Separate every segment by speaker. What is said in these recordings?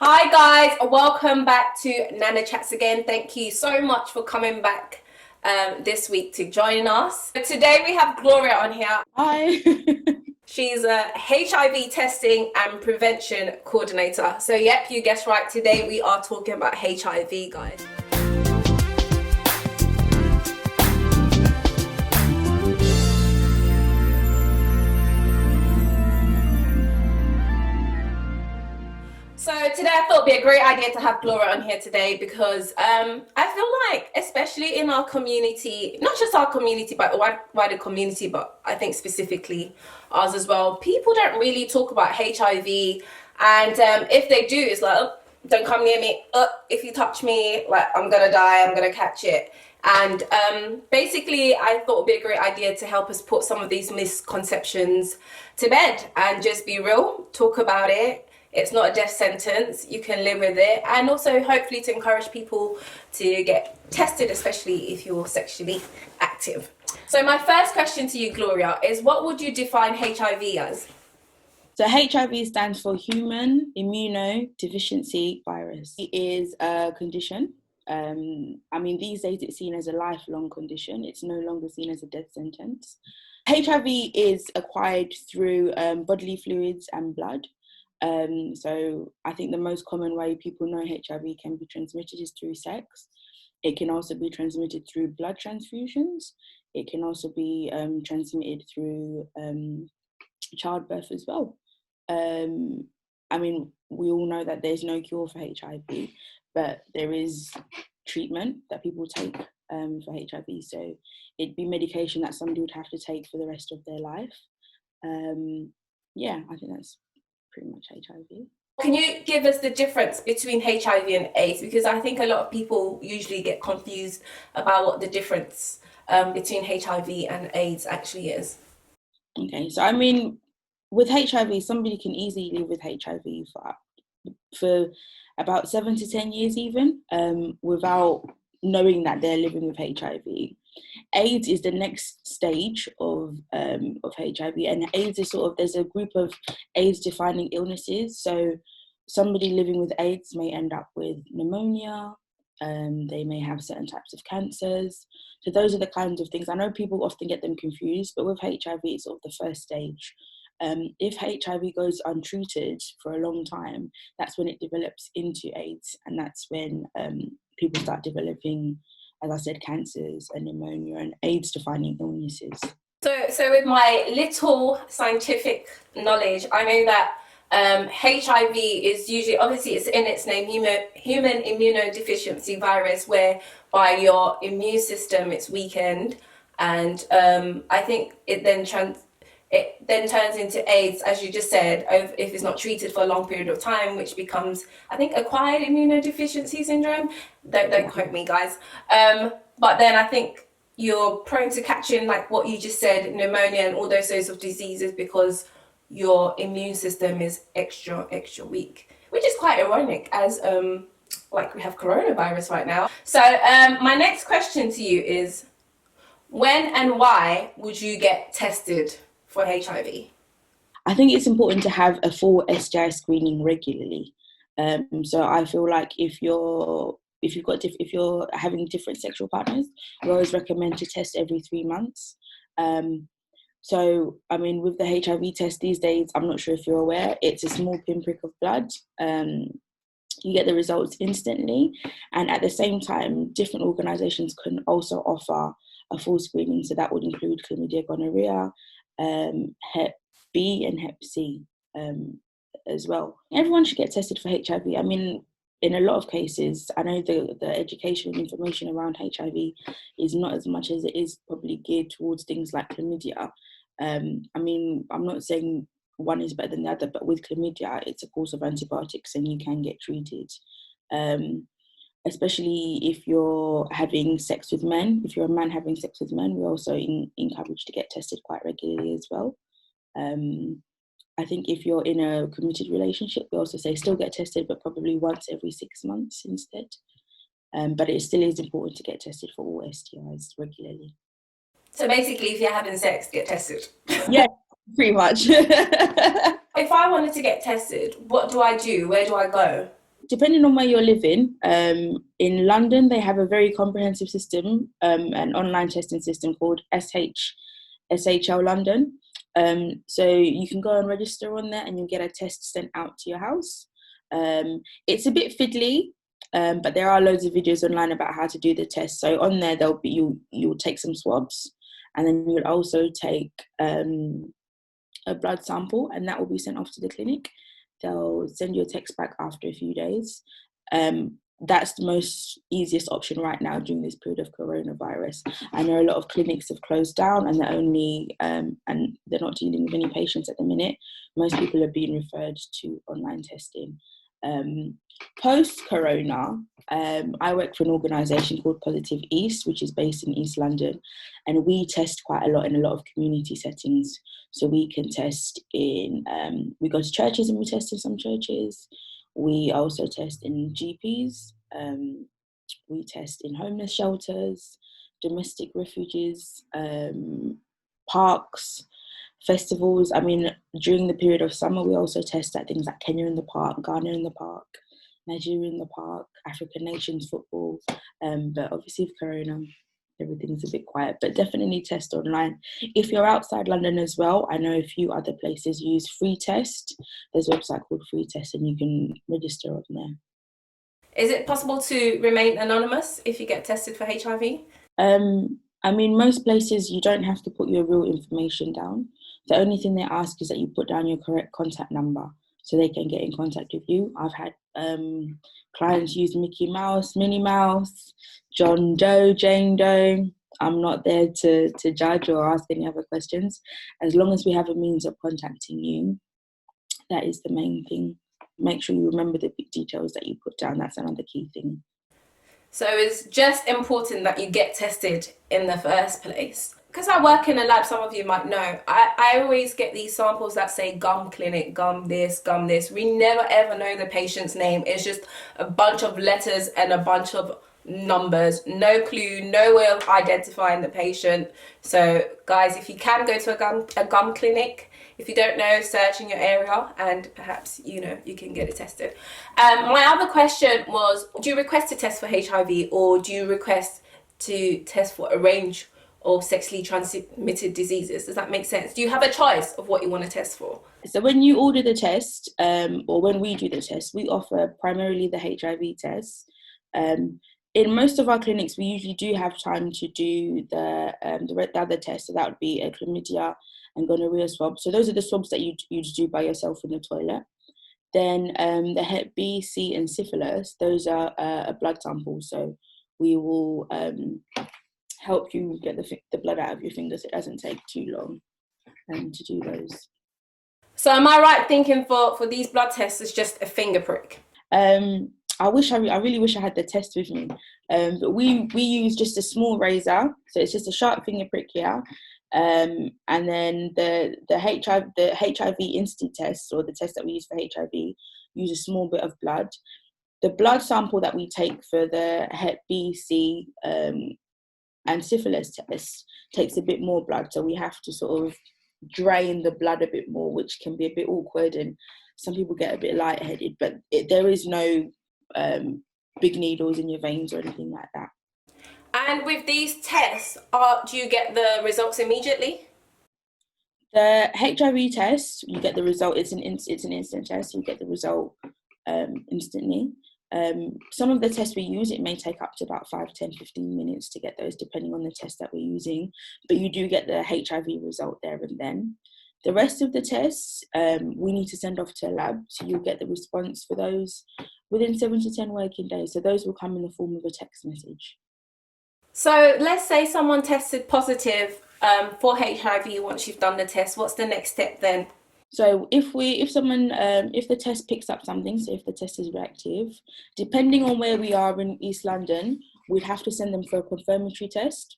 Speaker 1: Hi guys, welcome back to Nana Chats again. Thank you so much for coming back this week to join us. Today we have Gloria on here.
Speaker 2: Hi.
Speaker 1: She's a HIV testing and prevention coordinator. So yep, you guessed right. Today we are talking about HIV, guys. So today I thought it'd be a great idea to have Gloria on here today because I feel like, especially in our community, not just our community, but the wider community, but I think specifically ours as well, people don't really talk about HIV. And if they do, it's like, oh, don't come near me. If you touch me, like, I'm going to die, I'm going to catch it. And basically, I thought it'd be a great idea to help us put some of these misconceptions to bed and just be real, talk about it. It's not a death sentence. You can live with it. And also hopefully to encourage people to get tested, especially if you're sexually active. So my first question to you, Gloria, is what would you define HIV as?
Speaker 2: So HIV stands for Human Immunodeficiency Virus. It is a condition. These days it's seen as a lifelong condition. It's no longer seen as a death sentence. HIV is acquired through bodily fluids and blood. So I think the most common way people know HIV can be transmitted is through sex. It can also be transmitted through blood transfusions. It can also be transmitted through childbirth as well. We all know that there's no cure for HIV, but there is treatment that people take for HIV. So it'd be medication that somebody would have to take for the rest of their life. I think that's pretty much HIV.
Speaker 1: Can you give us the difference between HIV and AIDS? Because I think a lot of people usually get confused about what the difference between HIV and AIDS actually is.
Speaker 2: Okay, so with HIV, somebody can easily live with HIV for about 7 to 10 years even, without knowing that they're living with HIV. AIDS is the next stage of HIV, and AIDS is there's a group of AIDS-defining illnesses. So somebody living with AIDS may end up with pneumonia. They may have certain types of cancers. So those are the kinds of things. I know people often get them confused, but with HIV, it's the first stage. If HIV goes untreated for a long time, that's when it develops into AIDS, and that's when people start developing, as I said, cancers and pneumonia and AIDS-defining illnesses.
Speaker 1: So with my little scientific knowledge, I know that HIV is usually, obviously it's in its name, human immunodeficiency virus, whereby your immune system is weakened, and I think it then turns into AIDS, as you just said, if it's not treated for a long period of time, which becomes, I think, acquired immunodeficiency syndrome. Don't quote me, guys. But then I think you're prone to catching, like what you just said, pneumonia and all those sorts of diseases because your immune system is extra weak, which is quite ironic as we have coronavirus right now. So my next question to you is, when and why would you get tested for HIV?
Speaker 2: I think it's important to have a full STI screening regularly. So I feel like if you're having different sexual partners, we always recommend to test every 3 months. With the HIV test these days, I'm not sure if you're aware, it's a small pinprick of blood. You get the results instantly, and at the same time, different organisations can also offer a full screening. So that would include chlamydia, gonorrhea, Hep B and Hep C as well. Everyone should get tested for HIV. In a lot of cases, I know the education and information around HIV is not as much as it is probably geared towards things like chlamydia. I'm not saying one is better than the other, but with chlamydia, it's a course of antibiotics and you can get treated. Especially if you're having sex with men. If you're a man having sex with men, we're also encouraged to get tested quite regularly as well. I think if you're in a committed relationship, we also say still get tested, but probably once every 6 months instead. But it still is important to get tested for all STIs regularly.
Speaker 1: So basically, if you're having sex, get tested.
Speaker 2: Yeah, pretty much.
Speaker 1: If I wanted to get tested, what do I do? Where do I go?
Speaker 2: Depending on where you're living, in London, they have a very comprehensive system, an online testing system called SHL London. So you can go and register on there and you'll get a test sent out to your house. It's a bit fiddly, but there are loads of videos online about how to do the test. So on there, you'll take some swabs, and then you'll also take a blood sample, and that will be sent off to the clinic. They'll send you a text back after a few days. That's the most easiest option right now during this period of coronavirus. I know a lot of clinics have closed down and they're only and they're not dealing with any patients at the minute. Most people are being referred to online testing. Post-corona, I work for an organisation called Positive East, which is based in East London, and we test quite a lot in a lot of community settings. So we can test in, we go to churches and we test in some churches. We also test in GPs. We test in homeless shelters, domestic refuges, parks, festivals. I mean, during the period of summer, we also test at things like Kenya in the Park, Ghana in the Park, Nigeria in the Park, African nations football. But obviously with Corona, everything's a bit quiet, but definitely test online. If you're outside London as well, I know a few other places use Free Test. There's a website called Free Test and you can register on there.
Speaker 1: Is it possible to remain anonymous if you get tested for HIV?
Speaker 2: I mean, most places you don't have to put your real information down. The only thing they ask is that you put down your correct contact number so they can get in contact with you. I've had clients use Mickey Mouse, Minnie Mouse, John Doe, Jane Doe. I'm not there to judge or ask any other questions. As long as we have a means of contacting you, that is the main thing. Make sure you remember the big details that you put down. That's another key thing.
Speaker 1: So it's just important that you get tested in the first place. Because I work in a lab, some of you might know, I always get these samples that say gum clinic, gum this, gum this. We never ever know the patient's name. It's just a bunch of letters and a bunch of numbers. No clue, no way of identifying the patient. So guys, if you can go to a gum clinic, if you don't know, search in your area and perhaps, you can get it tested. My other question was, do you request to test for HIV or do you request to test for a range of sexually transmitted diseases? Does that make sense? Do you have a choice of what you want to test for?
Speaker 2: So when you order the test, or when we do the test, we offer primarily the HIV test. In most of our clinics, we usually do have time to do the other tests. So that would be a chlamydia and gonorrhea swab. So those are the swabs that you'd do by yourself in the toilet. Then the Hep B, C, and syphilis, those are a blood sample. So we will help you get the blood out of your fingers. It doesn't take too long to do those.
Speaker 1: So am I right thinking for these blood tests, it's just a finger prick?
Speaker 2: I really wish I had the test with me. But we use just a small razor, so it's just a sharp finger prick here. And then the HIV instant test, or the test that we use for HIV, use a small bit of blood. The blood sample that we take for the Hep B, C, and syphilis test takes a bit more blood, so we have to sort of drain the blood a bit more, which can be a bit awkward, and some people get a bit lightheaded. But there is no big needles in your veins or anything like that.
Speaker 1: And with these tests, do you get the results immediately?
Speaker 2: The HIV test, you get the result. It's an instant test. You get the result instantly. Some of the tests we use, it may take up to about 5, 10, 15 minutes to get those, depending on the test that we're using. But you do get the HIV result there and then. The rest of the tests, we need to send off to a lab. So you'll get the response for those within 7 to 10 working days. So those will come in the form of a text message.
Speaker 1: So let's say someone tested positive for HIV once you've done the test. What's the next step then?
Speaker 2: So if the test picks up something, so if the test is reactive, depending on where we are in East London, we'd have to send them for a confirmatory test.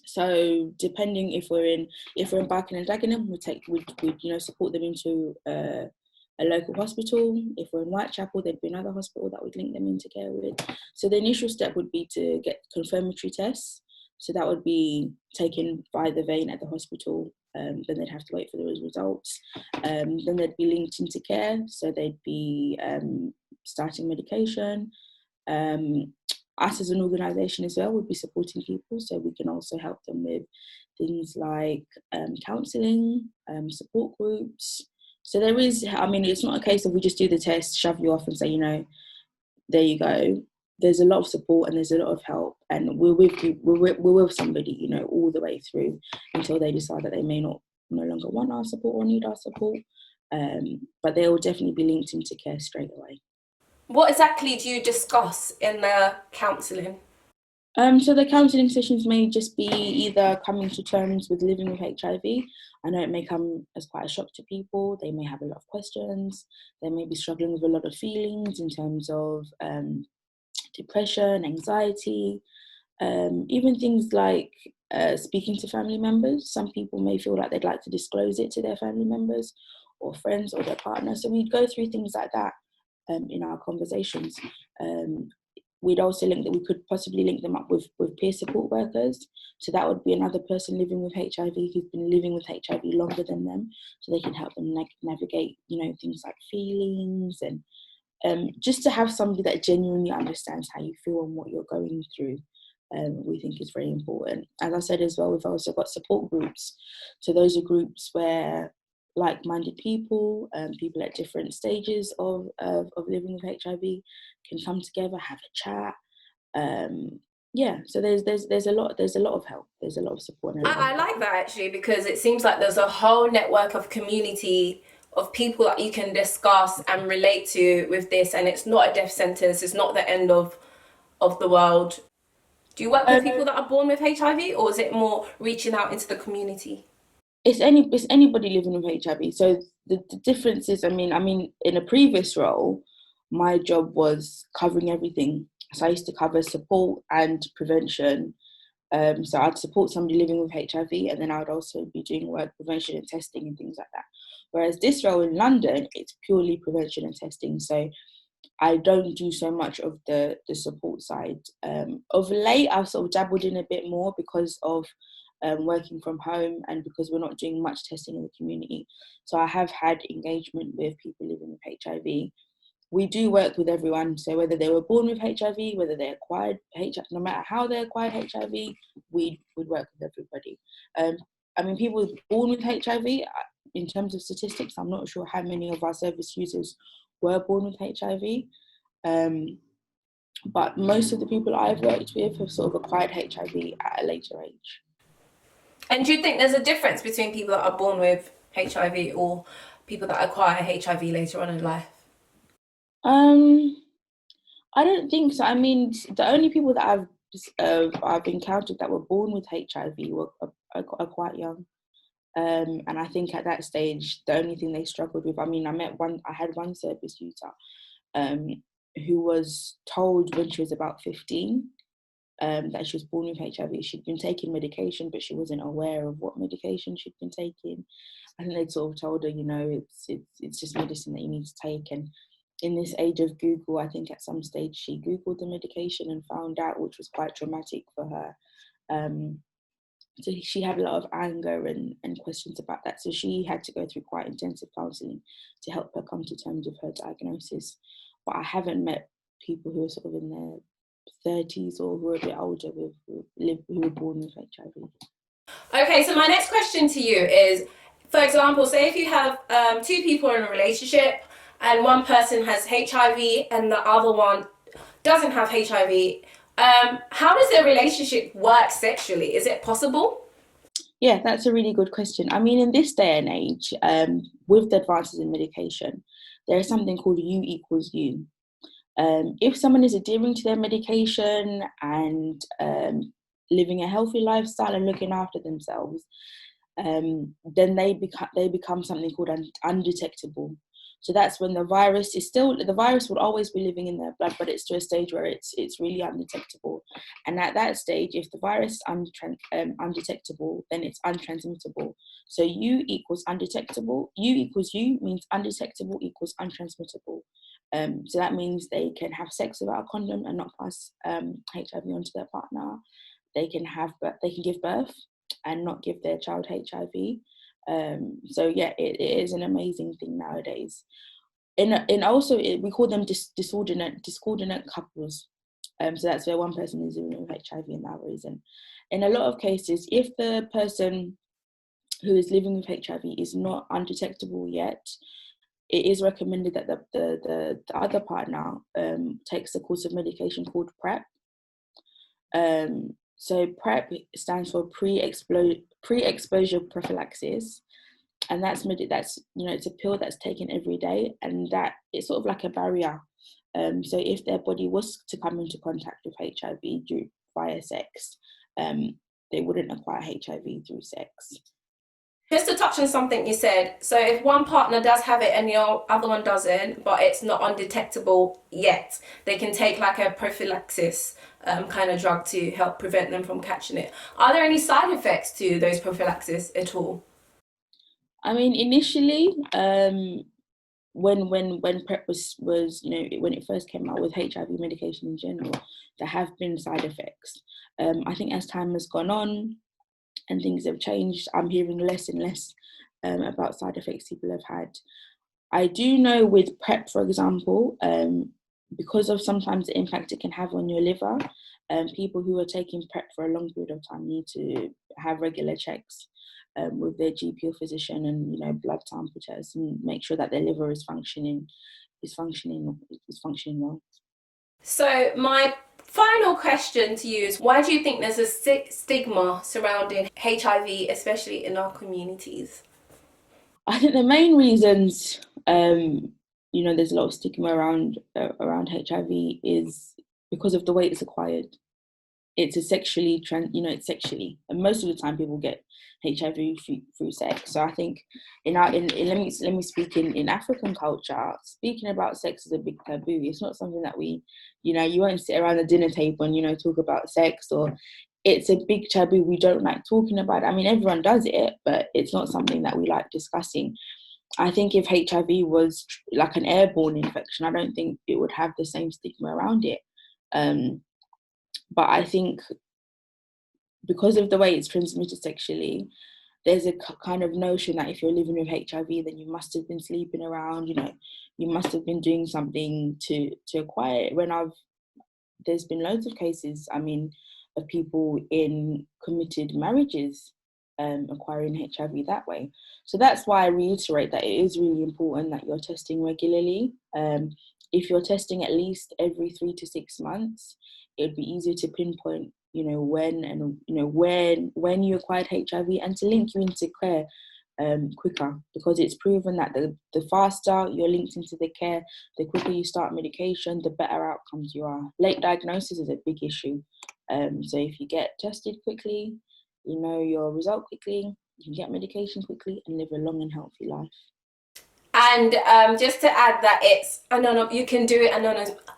Speaker 2: So depending if we're in Barking and Dagenham, we'd support them into a local hospital. If we're in Whitechapel, there'd be another hospital that would link them into care with. So the initial step would be to get confirmatory tests. So that would be taken by the vein at the hospital. Then they'd have to wait for those results. Then they'd be linked into care. So they'd be starting medication. Us as an organisation as well would be supporting people, so we can also help them with things like counselling, support groups. So there is, I mean, it's not a case of we just do the test, shove you off and say, you know, there you go. There's a lot of support and there's a lot of help, and we're with you, we're with somebody, you know, all the way through until they decide that they may no longer want our support or need our support. But they will definitely be linked into care straight away.
Speaker 1: What exactly do you discuss in the counselling?
Speaker 2: So the counselling sessions may just be either coming to terms with living with HIV. I know it may come as quite a shock to people. They may have a lot of questions. They may be struggling with a lot of feelings in terms of depression, anxiety, even things like speaking to family members. Some people may feel like they'd like to disclose it to their family members or friends or their partner. So we'd go through things like that in our conversations. We'd also link that we could possibly link them up with peer support workers. So that would be another person living with HIV who's been living with HIV longer than them, so they can help them navigate, you know, things like feelings, and just to have somebody that genuinely understands how you feel and what you're going through. We think is very important. As I said as well, we've also got support groups. So those are groups where like-minded people, people at different stages of living with HIV can come together, have a chat. Yeah, so there's a lot of help, there's a lot of support. And
Speaker 1: I like that actually, because it seems like there's a whole network of community of people that you can discuss and relate to with this, and it's not a death sentence, it's not the end of the world. Do you work with people that are born with HIV, or is it more reaching out into the community?
Speaker 2: It's anybody living with HIV. So the difference is, I mean, in a previous role, my job was covering everything. So I used to cover support and prevention. So I'd support somebody living with HIV, and then I would also be doing work prevention and testing and things like that. Whereas this role in London, it's purely prevention and testing. So I don't do so much of the support side. Of late, I've sort of dabbled in a bit more because of working from home and because we're not doing much testing in the community. So I have had engagement with people living with HIV. We do work with everyone. So whether they were born with HIV, whether they acquired HIV, no matter how they acquired HIV, we would work with everybody. I mean, people born with HIV, in terms of statistics, I'm not sure how many of our service users were born with HIV. But most of the people I've worked with have sort of acquired HIV at a later age.
Speaker 1: And do you think there's a difference between people that are born with HIV or people that acquire HIV later on in life?
Speaker 2: I don't think so. I mean, the only people that I've encountered that were born with HIV are quite young. And I think at that stage, the only thing they struggled with, I mean, I had one service user who was told when she was about 15 that she was born with HIV. She'd been taking medication, but she wasn't aware of what medication she'd been taking. I think they'd sort of told her, you know, it's just medicine that you need to take. And in this age of Google, I think at some stage she Googled the medication and found out, which was quite traumatic for her. So she had a lot of anger and questions about that. So she had to go through quite intensive counselling to help her come to terms with her diagnosis. But I haven't met people who are sort of in their 30s or who are a bit older who were born with HIV.
Speaker 1: Okay, so my next question to you is, for example, say if you have two people in a relationship and one person has HIV and the other one doesn't have HIV, how does their relationship work sexually? Is it possible?
Speaker 2: Yeah, that's a really good question. I mean, in this day and age, with the advances in medication, there is something called U equals U. If someone is adhering to their medication and living a healthy lifestyle and looking after themselves, then they become something called undetectable. So that's when the virus will always be living in their blood, but it's to a stage where it's really undetectable. And at that stage, if the virus is undetectable, then it's untransmittable. So U equals undetectable. U equals U means undetectable equals untransmittable. So that means they can have sex without a condom and not pass HIV onto their partner. They can give birth and not give their child HIV. So yeah, it is an amazing thing nowadays. we call them discordant couples. So that's where one person is living with HIV and the other isn't. In a lot of cases, if the person who is living with HIV is not undetectable yet, it is recommended that the other partner takes a course of medication called PrEP. So PrEP stands for pre-exposure prophylaxis, and that's it's a pill that's taken every day, and that it's sort of like a barrier. So if their body was to come into contact with HIV via sex, they wouldn't acquire HIV through sex.
Speaker 1: Just to touch on something you said, so if one partner does have it and your other one doesn't, but it's not undetectable yet, they can take like a prophylaxis kind of drug to help prevent them from catching it. Are there any side effects to those prophylaxis at all?
Speaker 2: I mean, initially, when PrEP was when it first came out with HIV medication in general, there have been side effects. I think as time has gone on and things have changed, I'm hearing less and less about side effects people have had. I do know with PrEP, for example, because of sometimes the impact it can have on your liver, people who are taking PrEP for a long period of time need to have regular checks with their GP or physician, and blood temperatures, and make sure that their liver is functioning well.
Speaker 1: So my final question to you is, why do you think there's a stigma surrounding HIV, especially in our communities?
Speaker 2: I think the main reasons, there's a lot of stigma around HIV is because of the way it's acquired. It's it's sexually, and most of the time people get HIV through sex. So I think let me speak in African culture, speaking about sex is a big taboo. It's not something that we, you won't sit around the dinner table and talk about sex, or it's a big taboo. We don't like talking about it. I mean, everyone does it, but it's not something that we like discussing. I think if HIV was like an airborne infection, I don't think it would have the same stigma around it. But I think because of the way it's transmitted sexually, there's a kind of notion that if you're living with HIV, then you must have been sleeping around, you must have been doing something to acquire it. There's been loads of cases, of people in committed marriages acquiring HIV that way. So that's why I reiterate that it is really important that you're testing regularly. If you're testing at least every 3 to 6 months, it would be easier to pinpoint, when and when you acquired HIV, and to link you into care quicker, because it's proven that the faster you're linked into the care, the quicker you start medication, the better outcomes you are. Late diagnosis is a big issue. So if you get tested quickly, you know your result quickly, you can get medication quickly and live a long and healthy life.
Speaker 1: And just to add that it's you can do it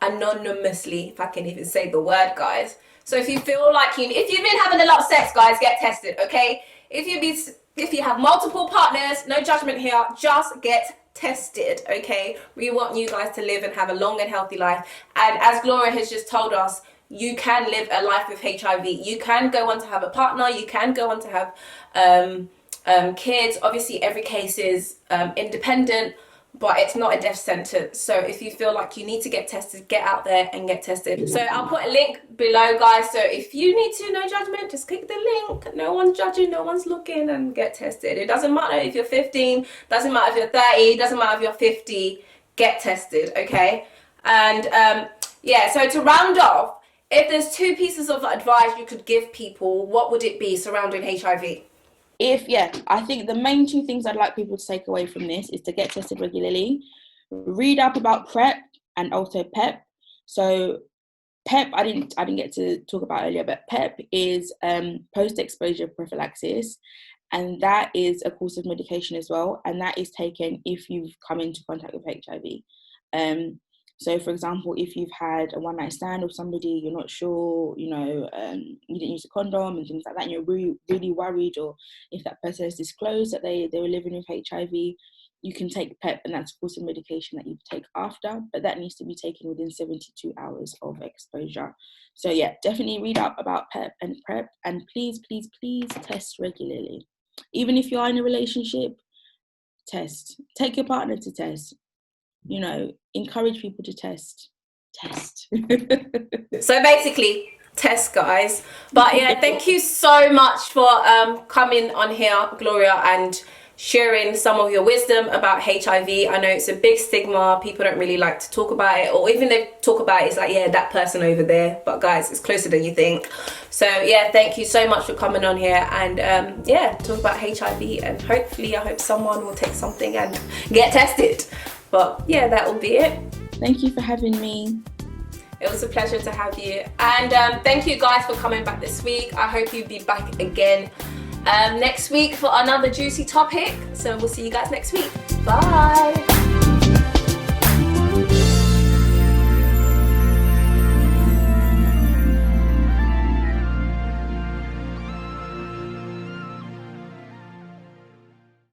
Speaker 1: anonymously, if I can even say the word, guys. So if you feel like if you've been having a lot of sex, guys, get tested, okay? If you have multiple partners, no judgment here, just get tested, okay? We want you guys to live and have a long and healthy life. And as Gloria has just told us, you can live a life with HIV. You can go on to have a partner. You can go on to have kids. Obviously, every case is independent, but it's not a death sentence. So if you feel like you need to get tested, get out there and get tested. So I'll put a link below, guys. So if you need to, no judgment, just click the link. No one's judging, no one's looking, and get tested. It doesn't matter if you're 15, doesn't matter if you're 30, doesn't matter if you're 50, get tested, okay? And so to round off, if there's 2 pieces of advice you could give people, what would it be surrounding HIV?
Speaker 2: I think the main 2 things I'd like people to take away from this is to get tested regularly, read up about PrEP and also PEP. So PEP, I didn't get to talk about earlier, but PEP is post-exposure prophylaxis, and that is a course of medication as well, and that is taken if you've come into contact with HIV. So, for example, if you've had a one-night stand with somebody, you're not sure, you didn't use a condom and things like that, and you're really, really worried, or if that person has disclosed that they were living with HIV, you can take PEP, and that's a course of medication that you take after, but that needs to be taken within 72 hours of exposure. So, yeah, definitely read up about PEP and PrEP, and please, please, please test regularly. Even if you are in a relationship, test. Take your partner to test. you know, encourage people to test.
Speaker 1: So basically, test, guys. But yeah, thank you so much for coming on here, Gloria, and sharing some of your wisdom about HIV. I know it's a big stigma. People don't really like to talk about it, or even they talk about it, it's like, yeah, that person over there. But guys, it's closer than you think. So yeah, thank you so much for coming on here and yeah, talk about HIV, and hopefully I hope someone will take something and get tested. But yeah, that will be it.
Speaker 2: Thank you for having me.
Speaker 1: It was a pleasure to have you. And thank you guys for coming back this week. I hope you'll be back again next week for another juicy topic. So we'll see you guys next week. Bye.